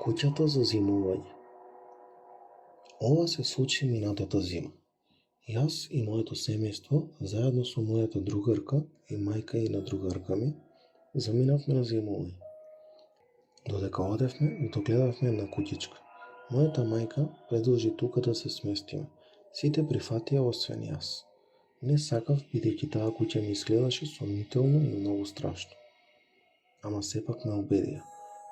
Куќата за зимување. Ова се случи минатата зима. Јас и моето семејство, заедно со мојата другарка и мајка и на другарка ми, заминавме на зимување. Додека одевме, догледавме една куќичка. Мојата мајка предложи тука да се сместиме. Сите прифатија освен јас. Не сакав, бидејќи таа куќа ми изгледаше сомнително и многу страшно. Ама сепак ме убедија.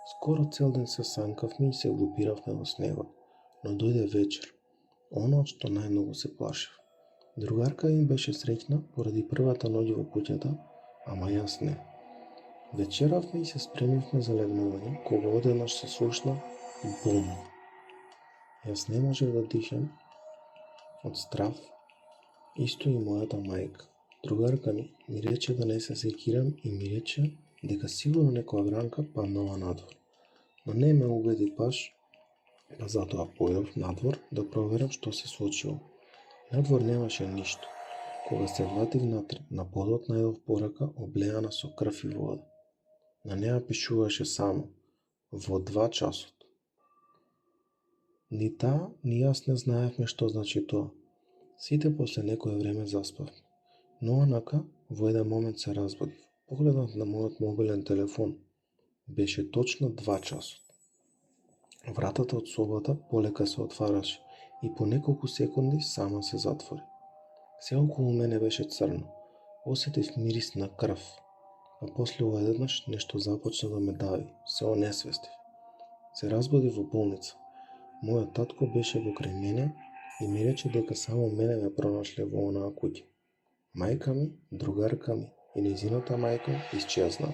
Скоро цел ден се санкавме и се групиравме во снегот, но дојде вечер, она од што најмногу се плашев. Другарка ми беше среќна поради првата ноќ во куќата, ама јас не. Вечеравме и се спремивме за легнување, кога одеднаш се слушна бум. Јас не можев да дишам од страв, исто и мојата мајка. Другарка ми рече да не се секирам и ми рече дека сигурно некоја гранка паднала надвор. Но не ме убеди баш, па затоа појдов надвор да проверам што се случило. Надвор немаше ништо. Кога се вратив на подот, најдов порака облеана со крв и вода. На неа пишуваше само во 2 часот. Ни таа, ни јас не знаевме што значи тоа. Сите после некое време заспавме. Но онака, во еден момент се разбудив. Погледнав на мојот мобилен телефон. Беше точно 2 часот. Вратата од собата полека се отвараше и по неколку секунди сама се затвори. Се околу мене беше црно. Осетив мирис на крв. А после одеднаш нешто започна да ме дави. Се онесвестив. Се разбудив во болница. Мојот татко беше покрај мене и ми рече дека само мене ме пронашле во онаа куќа. Мајка ми, другарка ми и нејзината мајка исчезнаа.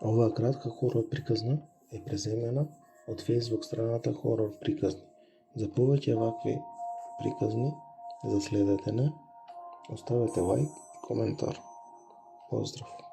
Оваа кратка хорор приказна е преземена од Facebook страната Хорор приказни. За повеќе вакви приказни, заследете не, оставете лајк и коментар. Поздрав!